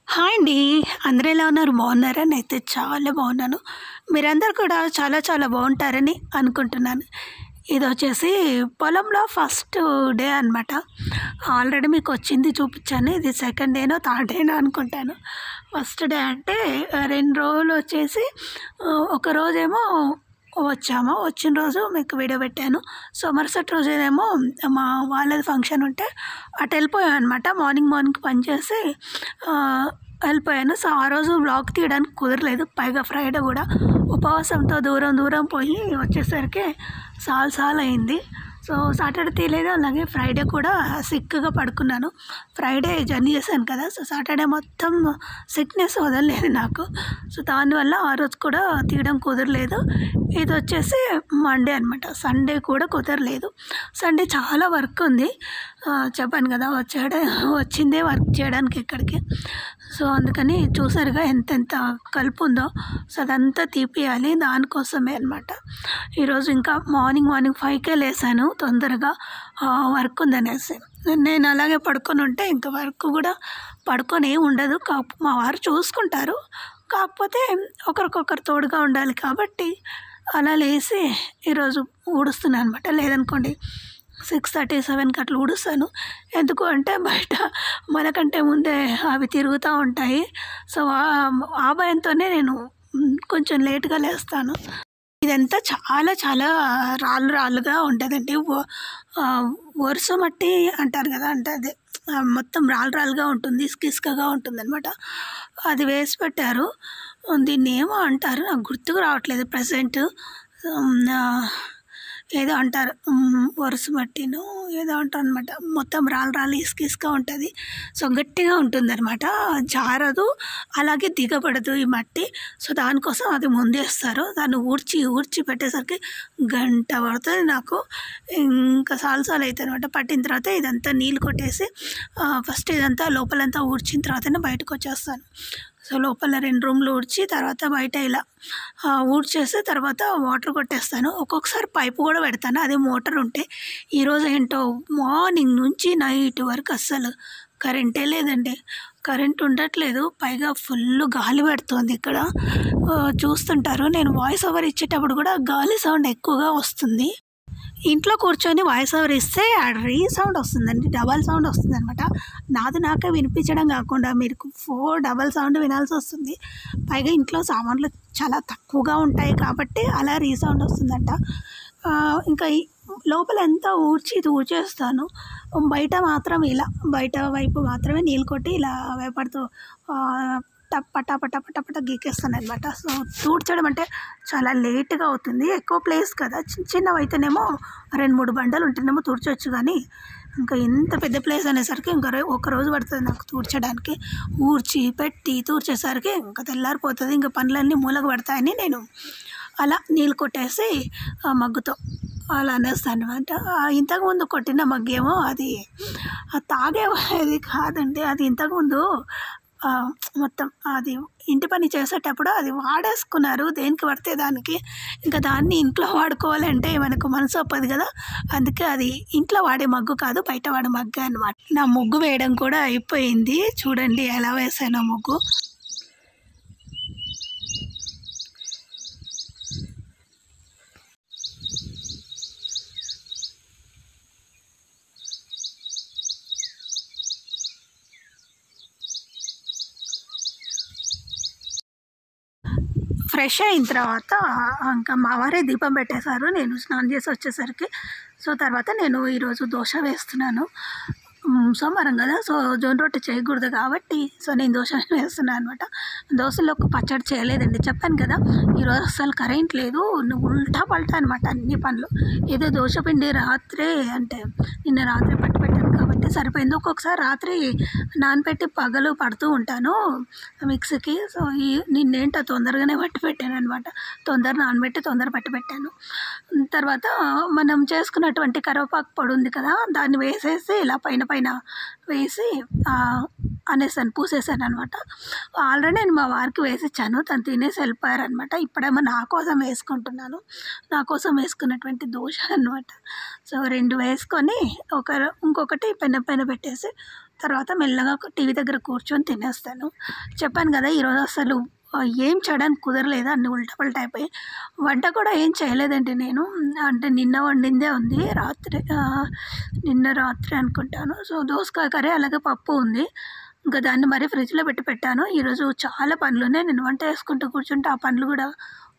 Hi అండి. అందరూ ఎలా ఉన్నారు? బాగున్నారా? నేనైతే చాలా బాగున్నాను. మీరందరూ కూడా చాలా చాలా బాగుంటారని అనుకుంటున్నాను. ఇదొచ్చేసి పొలంలో ఫస్ట్ డే అనమాట. ఆల్రెడీ మీకొచ్చింది చూపిచ్చాను. ఇది సెకండ్ డేనో, థర్డ్ డేనో అనుకుంటాను. ఫస్ట్ డే అంటే 2 రోజులు వచ్చేసి ఒకరోజేమో వచ్చాము. వచ్చిన రోజు మీకు వీడియో పెట్టాను. సో, మరుసటి రోజేనేమో మా వాళ్ళది ఫంక్షన్ ఉంటే అటెళ్ళిపోయాం అనమాట. మార్నింగ్ పని చేసి వెళ్ళిపోయాను. సో, ఆ రోజు వ్లాగ్ తీయడానికి కుదరలేదు. పైగా ఫ్రైడే కూడా ఉపవాసంతో దూరం పోయి వచ్చేసరికి చాలా అయింది. సో, సాటర్డే తీయలేదు. అలాగే ఫ్రైడే కూడా సిక్‌గా పడుకున్నాను. ఫ్రైడే జర్నీ చేశాను కదా! సో, సాటర్డే మొత్తం సిక్‌నెస్ వదలలేదు నాకు. సో, దానివల్ల ఆ రోజు కూడా తీయడం కుదరలేదు. ఇదొచ్చేసి మండే అనమాట. సండే కూడా కుదరలేదు. సండే చాలా వర్క్ ఉంది. చెప్పాను కదా! వచ్చిందే వర్క్ చేయడానికి ఇక్కడికి. సో, అందుకని చూసారుగా ఎంతెంత కలుపుందో. సో, అదంతా తీపియాలి. దానికోసమే అనమాట. ఈరోజు ఇంకా మార్నింగ్ 5కే లేసాను తొందరగా వర్క్ ఉందనేసి. నేను అలాగే పడుకొని ఉంటే ఇంకా వర్క్ కూడా పడుకొని ఏమి ఉండదు. మా వారు చూసుకుంటారు. కాకపోతే ఒకరికొకరు తోడుగా ఉండాలి కాబట్టి అలా లేసి ఈరోజు ఊడుస్తున్నాను అనమాట. లేదనుకోండి 6:30, 7కి అట్లా ఊడుస్తాను. ఎందుకు అంటే బయట మనకంటే ముందే అవి తిరుగుతూ ఉంటాయి. సో, ఆ భయంతోనే నేను కొంచెం లేట్‌గా లేస్తాను. ఇదంతా చాలా రాళ్ళుగా ఉంటదండి. వరుస మట్టి అంటారు కదా! అంటే అదే మొత్తం రాళ్ళుగా ఉంటుంది. ఇసుకగా ఉంటుందనమాట. అది వేసి పెట్టారు. దీన్నేమో అంటారు. నాకు గుర్తుకు రావట్లేదు ప్రెజెంట్. ఏదో అంటారు. వరుస మట్టినో ఏదో అంటారనమాట. మొత్తం రాళ్ళు ఇసుక ఉంటది. సో, గట్టిగా ఉంటుందనమాట. జారదు. అలాగే దిగబడదు ఈ మట్టి. సో, దానికోసం అది ముందేస్తారు. దాన్ని ఊడ్చి పెట్టేసరికి గంట పడుతుంది నాకు. ఇంకా సాలు అవుతాయనమాట. పట్టిన తర్వాత ఇదంతా నీళ్ళు కొట్టేసి ఫస్ట్ ఇదంతా లోపలంతా ఊడ్చిన తర్వాతనే బయటకొచ్చేస్తాను. సో, లోపల 2 రూమ్‌లు ఊడ్చి తర్వాత బయట ఇలా ఊడ్చేసి తర్వాత వాటర్ కొట్టేస్తాను. ఒక్కొక్కసారి పైపు కూడా పెడతాను. అదే మోటర్ ఉంటే. ఈరోజు ఏంటో మార్నింగ్ నుంచి నైట్ వరకు అస్సలు కరెంటే లేదండి. కరెంట్ ఉండట్లేదు. పైగా ఫుల్ గాలి పెడుతోంది ఇక్కడ. చూస్తుంటారు. నేను వాయిస్ ఓవర్ ఇచ్చేటప్పుడు కూడా గాలి సౌండ్ ఎక్కువగా వస్తుంది. ఇంట్లో కూర్చొని వాయిస్ ఓవర్ ఇస్తే రీసౌండ్ వస్తుందండి. డబల్ సౌండ్ వస్తుందనమాట. నాది నాకే వినిపించడం కాకుండా మీకు డబల్ సౌండ్ వినాల్సి వస్తుంది. పైగా ఇంట్లో సామాన్లు చాలా తక్కువగా ఉంటాయి కాబట్టి అలా రీసౌండ్ వస్తుందంట. ఇంకా లోపలంతా ఊడ్చేస్తాను. బయట మాత్రం ఇలా బయట వైపు మాత్రమే నీళ్ళు కొట్టి ఇలా వేపడుతూ పటా గీకేస్తాననమాట. సో, తుడ్చడం అంటే చాలా లేట్‌గా అవుతుంది. ఎక్కువ ప్లేస్ కదా! చిన్నవైతేనేమో 2, 3 బండలు ఉంటేనేమో తుడచొచ్చు. కానీ ఇంకా ఇంత పెద్ద ప్లేస్ అనేసరికి ఇంకా ఒకరోజు పడుతుంది నాకు తుడచడానికి. తుడిచేసరికి ఇంకా తెల్లారిపోతుంది. ఇంకా పనులన్నీ మూలకు పడతాయని నేను అలా నీళ్ళు కొట్టేసి మగ్గుతో అలా అనేస్తాననమాట. ఇంతకుముందు కొట్టిన మగ్గేమో అది తాగేది కాదండి. అది ఇంతకుముందు మొత్తం అది ఇంటి పని చేసేటప్పుడు అది వాడేసుకున్నారు. దేనికి పడితే దానికి. ఇంకా దాన్ని ఇంట్లో వాడుకోవాలంటే మనకు మనసు ఒప్పదు కదా! అందుకే అది ఇంట్లో వాడే మగ్గు కాదు, బయట వాడే మగ్గే అనమాట. నా ముగ్గు వేయడం కూడా అయిపోయింది. చూడండి ఎలా వేసానో ముగ్గు. ఫ్రెష్ అయిన తర్వాత ఇంకా మా వారే దీపం పెట్టేశారు. నేను స్నానం చేసి వచ్చేసరికి. సో, తర్వాత నేను ఈరోజు దోశ వేస్తున్నాను. సోమవారం కదా! సో, జొన్న రొట్టె చేయకూడదు కాబట్టి సో, నేను దోశ వేస్తున్నాను అనమాట. దోశలోకి పచ్చడి చేయలేదండి. చెప్పాను కదా! ఈరోజు అస్సలు కరెంట్ లేదు. ఉల్టా పల్టా అనమాట అన్ని పనులు. ఏదో దోశ పిండి నిన్న రాత్రి పట్టి పెట్టాను కాబట్టి సరిపోయింది. ఒక్కొక్కసారి రాత్రి నానబెట్టి పగలు పడుతూ ఉంటాను మిక్సీకి. సో, నిన్నేంటో తొందరగానే పట్టి పెట్టాను అనమాట. తొందర నానబెట్టి తొందర పట్టి పెట్టాను. తర్వాత మనం చేసుకున్నటువంటి కరివేపాకు పొడి ఉంది కదా! దాన్ని వేసేసి ఇలా పైన వేసి పూసేసాను అనమాట. ఆల్రెడీ నేను మా వారికి వేసిచ్చాను. తను తినేసి వెళ్ళిపోయారనమాట. ఇప్పుడేమో నా కోసం వేసుకుంటున్నాను. నా కోసం వేసుకున్నటువంటి దోశ అనమాట. సో, 2 వేసుకొని ఇంకొకటి పెనం పైన పెట్టేసి తర్వాత మెల్లగా టీవీ దగ్గర కూర్చొని తినేస్తాను. చెప్పాను కదా ఈరోజు అసలు ఏం చేయడానికి కుదరలేదు, అన్ని ఉల్టా పల్టా అయిపోయి. వంట కూడా ఏం చేయలేదండి నేను. అంటే నిన్న వండిందే ఉంది నిన్న రాత్రి అనుకుంటాను. సో దోసకాయ కర్రీ అలాగే పప్పు ఉంది. ఇంకా దాన్ని మరీ ఫ్రిడ్జ్లో పెట్టాను. ఈరోజు చాలా పనులు ఉన్నాయి. నేను వంట చేసుకుంటూ కూర్చుంటే ఆ పనులు కూడా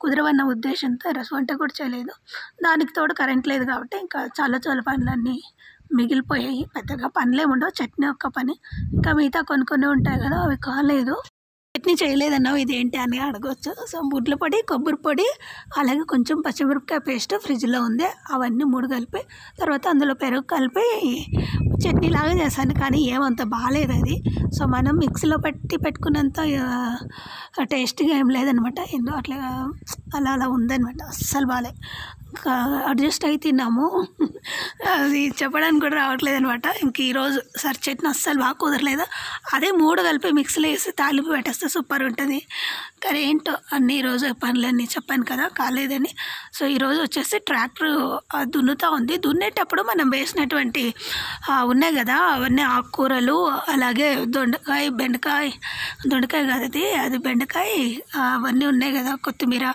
కుదరవన్న ఉద్దేశంతో ఈరోజు వంట కూడా చేయలేదు. దానికి తోడు కరెంట్ లేదు కాబట్టి ఇంకా చాలా పనులన్నీ మిగిలిపోయాయి. పెద్దగా పనులేమి ఉండవు, చట్నీ ఒక్క పని. ఇంకా మిగతా కొన్ని ఉంటాయి కదా, అవి కాలేదు. చట్నీ చేయలేదన్నావు ఇదేంటి అని అడగవచ్చు. సో గుడ్ల పొడి, కొబ్బరి పొడి, అలాగే కొంచెం పచ్చిమిరపకాయ పేస్ట్ ఫ్రిడ్జ్లో ఉంది. అవన్నీ 3 కలిపి తర్వాత అందులో పెరుగు కలిపి చట్నీలాగా చేశాను. కానీ ఏమంత బాగాలేదు అది. సో మనం మిక్సీలో పెట్టుకున్నంత టేస్ట్గా ఏం లేదనమాట. ఎందుకు అట్లా అలా ఉందనమాట. అస్సలు బాగాలే. అడ్జస్ట్ అయి తిన్నాము. అది చెప్పడానికి కూడా రావట్లేదు అనమాట. ఇంక ఈరోజు సరి చట్నీ అస్సలు బాగా కుదరలేదు. అదే 3 కలిపి మిక్సీలో వేసి తాలింపు పెట్టేస్తే సూపర్ ఉంటుంది. కానీ ఏంటో అన్నీ ఈరోజు పనులన్నీ చెప్పాను కదా కాలేదని. సో ఈరోజు వచ్చేసి ట్రాక్టర్ దున్నుతూ ఉంది. దున్నేటప్పుడు మనం వేసినటువంటి ఉన్నాయి కదా అవన్నీ ఆకుకూరలు, అలాగే దొండకాయ, దొండకాయ కాదు అది బెండకాయ, అవన్నీ ఉన్నాయి కదా, కొత్తిమీర,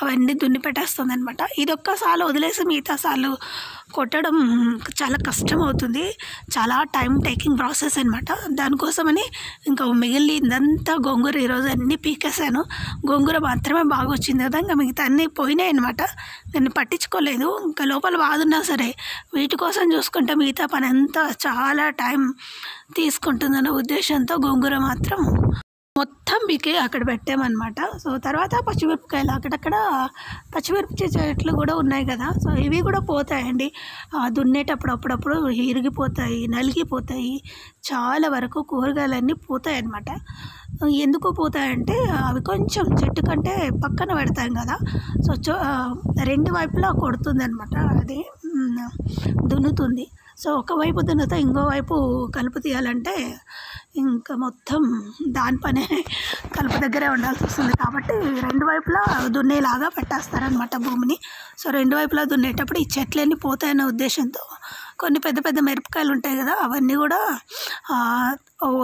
అవన్నీ దున్ని పెట్టేస్తుంది అనమాట. ఇదొక్కసారి వదిలేసి మిగతా సార్లు కొట్టడం చాలా కష్టం అవుతుంది. చాలా టైం టేకింగ్ ప్రాసెస్ అనమాట. దానికోసమని ఇంకా మిగిలిందంతా గోంగూర ఈరోజు అన్నీ పీకేసాను. గోంగూర మాత్రమే బాగా వచ్చింది కదా, ఇంకా మిగతా అన్నీ పోయినాయి అనమాట. నేను పట్టించుకోలేదు. ఇంకా లోపల బాగున్నా సరే వీటి కోసం చూసుకుంటే మిగతా పని అంతా చాలా టైం తీసుకుంటుందన్న ఉద్దేశంతో గోంగూర మాత్రం మొత్తం పీకే అక్కడ పెట్టామన్నమాట. సో తర్వాత పచ్చిమిరపకాయలు అక్కడక్కడ పచ్చిమిరపకాయ చెట్లు కూడా ఉన్నాయి కదా, సో ఇవి కూడా పోతాయండి. దున్నేటప్పుడు అప్పుడప్పుడు ఇరిగిపోతాయి, నలిగిపోతాయి. చాలా వరకు కూరగాయలన్నీ పోతాయి అన్నమాట. ఎందుకు పోతాయంటే అవి కొంచెం చెట్టు కంటే పక్కన పెడతాం కదా, సో 2 వైపులా కొడుతుంది అనమాట. అది దున్నుతుంది. సో ఒకవైపు దున్నుతో ఇంకోవైపు కలుపు తీయాలంటే ఇంకా మొత్తం దాని పనే కలుపు దగ్గరే ఉండాల్సి వస్తుంది. కాబట్టి 2 వైపులా దున్నేలాగా పెట్టేస్తారనమాట భూమిని. సో 2 వైపులా దున్నేటప్పుడు ఈ చెట్లన్నీ పోతాయన్న ఉద్దేశంతో కొన్ని పెద్ద మిరపకాయలు ఉంటాయి కదా, అవన్నీ కూడా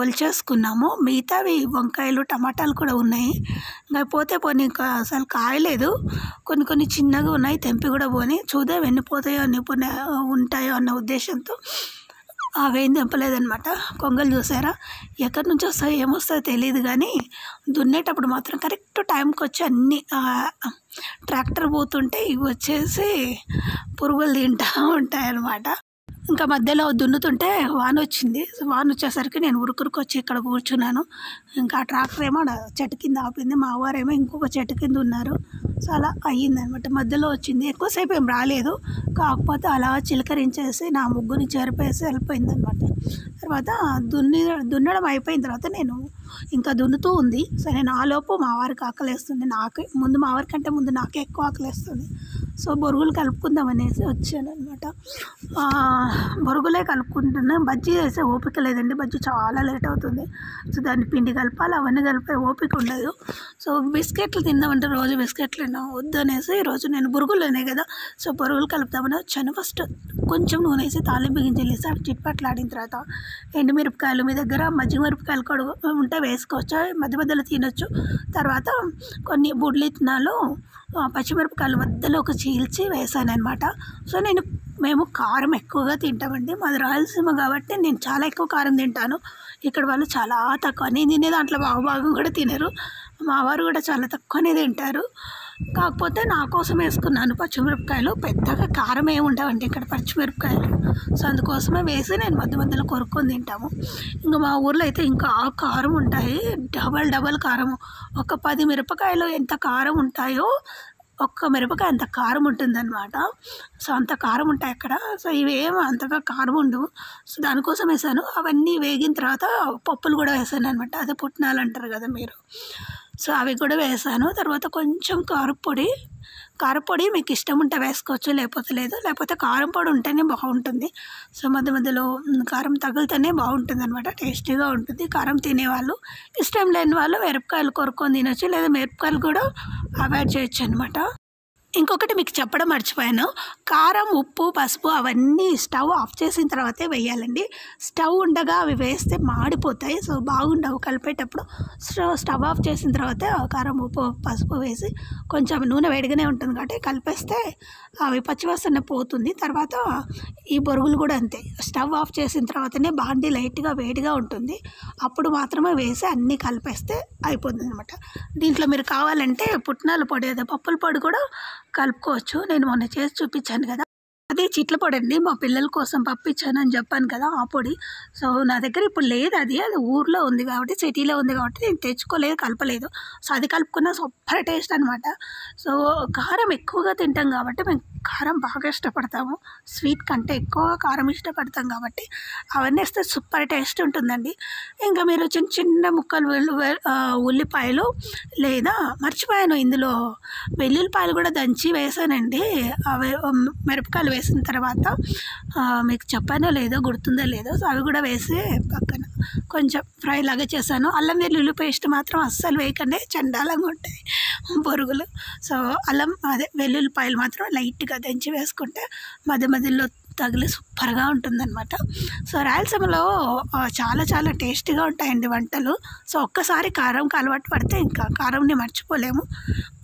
ఒలిచేసుకున్నాము. మిగతావి వంకాయలు, టమాటాలు కూడా ఉన్నాయి. ఇంకా పోతే పోనీ ఇంకా అసలు కాయలేదు. కొన్ని చిన్నగా ఉన్నాయి, తెంపి కూడా పోనీ చూద్దాం ఎన్ని పోతాయో ఎన్ని ఉంటాయో అన్న ఉద్దేశంతో అవేం తెంపలేదనమాట. కొంగలు చూసారా ఎక్కడి నుంచి వస్తాయో ఏమొస్తాయో తెలియదు, కానీ దున్నేటప్పుడు మాత్రం కరెక్ట్ టైంకి వచ్చి అన్నీ ట్రాక్టర్ పోతుంటే ఇవి వచ్చేసి పురుగులు తింటూ ఉంటాయి అన్నమాట. ఇంకా మధ్యలో దున్నుతుంటే వాన వచ్చింది. వాన వచ్చేసరికి నేను ఉరుకురికి వచ్చి ఇక్కడ కూర్చున్నాను. ఇంకా ట్రాక్టర్ ఏమో చెట్టు కింద ఆపింది, మా వారేమో ఇంకొక చెట్టు కింద ఉన్నారు. సో అలా అయ్యిందనమాట. మధ్యలో వచ్చింది, ఎక్కువసేపు ఏం రాలేదు. కాకపోతే అలా చిలకరించేసి నా ముగ్గుని చెరిపేసి వెళ్ళిపోయిందనమాట. తర్వాత దున్నడం అయిపోయిన తర్వాత నేను ఇంకా దున్నుతూ ఉంది. సో నేను ఆలోపు మా వారికి ఆకలేస్తుంది. మా వారి కంటే ముందు నాకే ఎక్కువ ఆకలేస్తుంది. సో బొరుగులు కలుపుకుందాం అనేసి వచ్చాను అనమాట. బొరుగులే కలుపుకుంటున్నా. బజ్జీ వేసే ఓపిక లేదండి, బజ్జీ చాలా లేట్ అవుతుంది. సో దాన్ని పిండి కలపాలి, అవన్నీ కలిపే ఓపిక ఉండదు. సో బిస్కెట్లు తిందామంటే రోజు బిస్కెట్లు వద్దు అనేసి ఈరోజు నేను బొరుగులునే కదా, సో బొరుగులు కలుపుదామని వచ్చాను. ఫస్ట్ కొంచెం నూనె వేసి తాలింపు గింజలు వేసి అవి చిట్పట్లాడిన తర్వాత ఎండుమిరపకాయలు, మీ దగ్గర మజ్జిగ మిరపకాయలు కూడా ఉంటే వేసుకోవచ్చు, మధ్యలో తినొచ్చు. తర్వాత కొన్ని బుడ్లిత్నాలు, పచ్చిమిరపకాయలు మధ్యలోకి చీల్చి వేసాను అనమాట. సో మేము కారం ఎక్కువగా తింటామండి. మాది రాయలసీమ కాబట్టి నేను చాలా ఎక్కువ కారం తింటాను. ఇక్కడ వాళ్ళు చాలా తక్కువ, నేను తినే దాంట్లో భాగం కూడా తినరు. మా వారు కూడా చాలా తక్కువనే తింటారు. కాకపోతే నా కోసం వేసుకున్నాను పచ్చిమిరపకాయలు. పెద్దగా కారం ఏమి ఉండవండి ఇక్కడ పచ్చిమిరపకాయలు. సో అందుకోసమే వేసి నేను మధ్యలో కొరుక్కొని తింటాము. ఇంకా మా ఊర్లో అయితే ఇంకా కారం ఉంటాయి, డబల్ కారం. ఒక 10 మిరపకాయలు ఎంత కారం ఉంటాయో ఒక్క మిరపకాయ అంత కారం ఉంటుందన్నమాట. సో అంత కారం ఉంటాయి అక్కడ. సో ఇవేమో అంతగా కారం ఉండవు. సో దానికోసం వేసాను. అవన్నీ వేగిన తర్వాత పప్పులు కూడా వేసాను అనమాట. అదే పుట్నాలు అంటారు కదా మీరు. సో అవి కూడా వేసాను. తర్వాత కొంచెం కారపొడి మీకు ఇష్టం ఉంటే వేసుకోవచ్చు, లేకపోతే లేదు. లేకపోతే కారం పొడి ఉంటేనే బాగుంటుంది. సో మధ్యలో కారం తగిలితేనే బాగుంటుంది అనమాట, టేస్టీగా ఉంటుంది. కారం తినేవాళ్ళు, ఇష్టం లేని వాళ్ళు మిరపకాయలు కొరుక్కొని తినొచ్చు, లేదా మిరపకాయలు కూడా అవాయిడ్ చేయొచ్చు అనమాట. ఇంకొకటి మీకు చెప్పడం మర్చిపోయాను, కారం, ఉప్పు, పసుపు అవన్నీ స్టవ్ ఆఫ్ చేసిన తర్వాతే వేయాలండి. స్టవ్ ఉండగా అవి వేస్తే మాడిపోతాయి, సో బాగుండవు కలిపేటప్పుడు. స్టవ్ ఆఫ్ చేసిన తర్వాత కారం, ఉప్పు, పసుపు వేసి కొంచెం నూనె వేడిగానే ఉంటుంది కాబట్టి కలిపేస్తే అవి పచ్చివాసన పోతుంది. తర్వాత ఈ బొరుగులు కూడా అంతే, స్టవ్ ఆఫ్ చేసిన తర్వాతనే బాండీ లైట్గా వేడిగా ఉంటుంది, అప్పుడు మాత్రమే వేసి అన్నీ కలిపేస్తే అయిపోతుంది అనమాట. దీంట్లో మీరు కావాలంటే పుట్నాల పొడి, అదే పప్పుల పొడి కూడా కలుపుకోవచ్చు. నేను మొన్న చేసి చూపించాను కదా, అదే చిట్ల పొడి అండి. మా పిల్లల కోసం పప్పిచ్చాను అని చెప్పాను కదా, ఆ పొడి. సో నా దగ్గర ఇప్పుడు లేదు, అది ఊర్లో ఉంది కాబట్టి, సిటీలో ఉంది కాబట్టి నేను తెచ్చుకోలేదు, కలపలేదు. సో అది కలుపుకున్న సూపర్ టేస్ట్ అనమాట. సో కారం ఎక్కువగా తింటాం కాబట్టి మేము కారం బాగా ఇష్టపడతాము, స్వీట్ కంటే ఎక్కువ కారం ఇష్టపడతాం కాబట్టి అవన్నీ వేస్తే సూపర్ టేస్ట్ ఉంటుందండి. ఇంకా మీరు చిన్న చిన్న ముక్కలు ఉల్లిపాయలు, లేదా మర్చిపోయాను ఇందులో వెల్లుల్లిపాయలు కూడా దంచి వేసానండి. అవి మిరపకాయలు వేసిన తర్వాత మీకు చెప్పానో లేదో, గుర్తుందో లేదో, సో అవి కూడా వేసి పక్కన కొంచెం ఫ్రై లాగా చేశాను. అల్లం వెల్లుల్లి పేస్ట్ మాత్రం అస్సలు వేయకండి, చండాలంగా ఉంటాయి బొరుగులు. సో వెల్లుల్లిపాయలు మాత్రం లైట్గా దంచి వేసుకుంటే మధ్య మధ్యలో తగిలి సూపర్గా ఉంటుందన్నమాట. సో రాయలసీమలో చాలా చాలా టేస్టీగా ఉంటాయండి వంటలు. సో ఒక్కసారి కారంకి అలవాటు పడితే ఇంకా కారంని మర్చిపోలేము,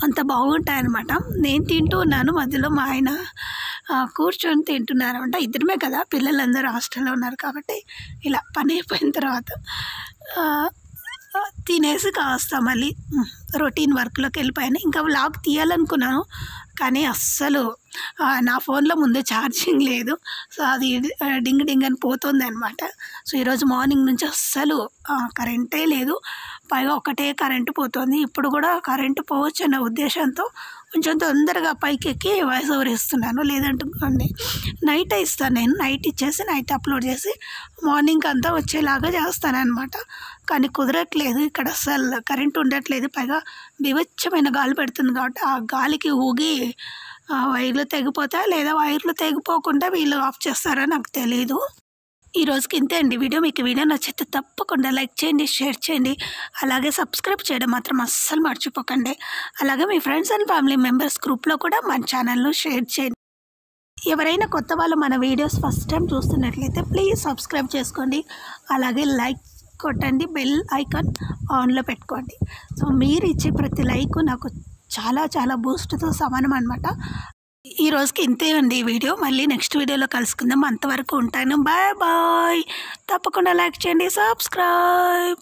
అంత బాగుంటాయన్నమాట. నేను తింటూ ఉన్నాను, మధ్యలో మా ఆయన కూర్చొని తింటున్నారనమాట. ఇద్దరమే కదా, పిల్లలందరూ హాస్టల్లో ఉన్నారు కాబట్టి ఇలా పని అయిపోయిన తర్వాత తినేసి కాస్త మళ్ళీ రొటీన్ వర్క్లోకి వెళ్ళిపోయాను. ఇంకా వ్లాగ్ తీయాలనుకున్నాను కానీ అస్సలు నా ఫోన్లో ముందే ఛార్జింగ్ లేదు, సో అది డింగ్ డింగ్ అని పోతుంది అనమాట. సో ఈరోజు మార్నింగ్ నుంచి అస్సలు కరెంటే లేదు, పైగా ఒకటే కరెంటు పోతుంది. ఇప్పుడు కూడా కరెంటు పోవచ్చు అన్న ఉద్దేశంతో కొంచెం తొందరగా పైకి ఎక్కి వాయిస్ ఓవర్ ఇస్తున్నాను. లేదంటే నైట్ ఇస్తాను, నేను నైట్ ఇచ్చేసి నైట్ అప్లోడ్ చేసి మార్నింగ్ అంతా వచ్చేలాగా చేస్తాను అనమాట. కానీ కుదరట్లేదు, ఇక్కడ అస్సలు కరెంటు ఉండట్లేదు, పైగా బీభత్సమైన గాలి పెడుతుంది కాబట్టి ఆ గాలికి ఊగి వైర్లు తెగిపోతాయి, లేదా వైర్లు తెగిపోకుండా వీళ్ళు ఆఫ్ చేస్తారో నాకు తెలీదు. ఈ రోజుకి ఇంతే అండి వీడియో. మీకు వీడియో నచ్చితే తప్పకుండా లైక్ చేయండి, షేర్ చేయండి, అలాగే సబ్స్క్రైబ్ చేయడం మాత్రం అస్సలు మర్చిపోకండి. అలాగే మీ ఫ్రెండ్స్ అండ్ ఫ్యామిలీ మెంబర్స్ గ్రూప్లో కూడా మన ఛానల్ను షేర్ చేయండి. ఎవరైనా కొత్త వాళ్ళు మన వీడియోస్ ఫస్ట్ టైం చూస్తున్నట్లయితే ప్లీజ్ సబ్స్క్రైబ్ చేసుకోండి, అలాగే లైక్ కొట్టండి, బెల్ ఐకాన్ ఆన్లో పెట్టుకోండి. సో మీరు ఇచ్చే ప్రతి లైక్ నాకు చాలా చాలా బూస్ట్తో సమానం అనమాట. ఈ రోజుకి ఇంతే అండి ఈ వీడియో. మళ్ళీ నెక్స్ట్ వీడియోలో కలుసుకుందాం, అంతవరకు ఉంటాను, బాయ్ బాయ్. తప్పకుండా లైక్ చేయండి, సబ్స్క్రైబ్.